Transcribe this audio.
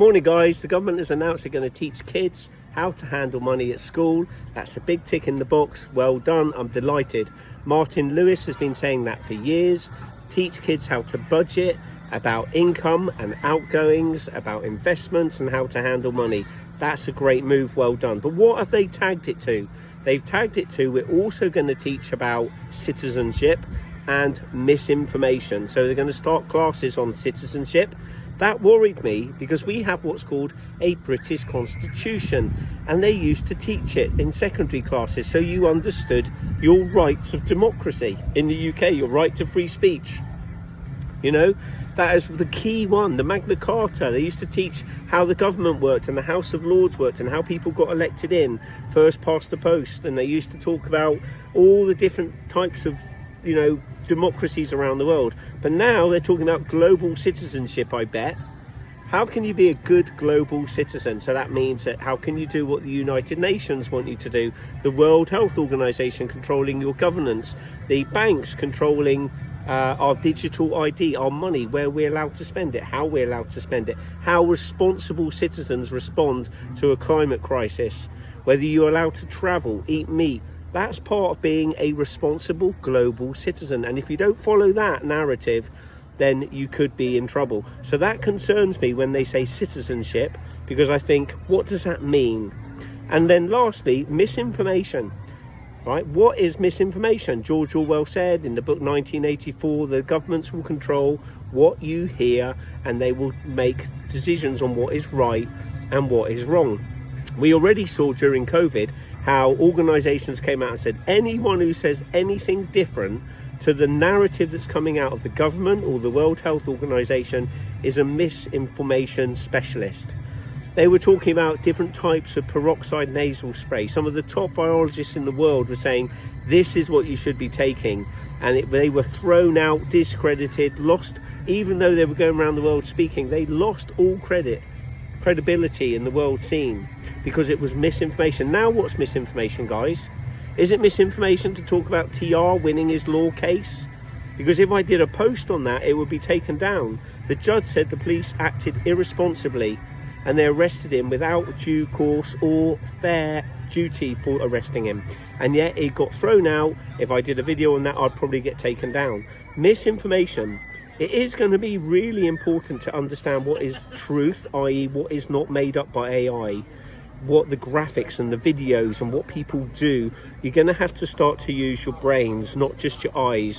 Morning guys, the government has announced they're going to teach kids how to handle money at school. That's a big tick in the box. Well done, I'm delighted. Martin Lewis has been saying that for years. Teach kids how to budget, about income and outgoings, about investments and how to handle money. That's a great move, well done. But what have they tagged it to? They've tagged it to, we're also going to teach about citizenship and misinformation. So they're going to start classes on citizenship. That worried me because we have what's called a British Constitution, and they used to teach it in secondary classes so you understood your rights of democracy in the UK, your right to free speech. You know, that is the key one, the Magna Carta. They used to teach how the government worked and the House of Lords worked and how people got elected in, first past the post. And they used to talk about all the different types of, you know, democracies around the world. But now they're talking about global citizenship, I bet. How can you be a good global citizen? So that means that how can you do what the United Nations want you to do? The World Health Organization controlling your governance, the banks controlling our digital ID, our money, where we're allowed to spend it, how we're allowed to spend it, how responsible citizens respond to a climate crisis, whether you're allowed to travel, eat meat. That's part of being a responsible global citizen. And if you don't follow that narrative, then you could be in trouble. So that concerns me when they say citizenship, because I think, what does that mean? And then lastly, misinformation. Right? What is misinformation? George Orwell said in the book 1984, the governments will control what you hear and they will make decisions on what is right and what is wrong. We already saw during COVID how organizations came out and said anyone who says anything different to the narrative that's coming out of the government or the World Health Organization is a misinformation specialist. They were talking about different types of peroxide nasal spray. Some of the top virologists in the world were saying this is what you should be taking, and they were thrown out, discredited, lost. Even though they were going around the world speaking, they lost all credibility in the world scene because it was misinformation. Now what's misinformation, guys? Is it misinformation to talk about TR winning his law case? Because if I did a post on that, it would be taken down. The judge said the police acted irresponsibly and they arrested him without due course or fair duty for arresting him. And yet it got thrown out. If I did a video on that, I'd probably get taken down. Misinformation. It is going to be really important to understand what is truth, i.e. what is not made up by AI, what the graphics and the videos and what people do. You're going to have to start to use your brains, not just your eyes.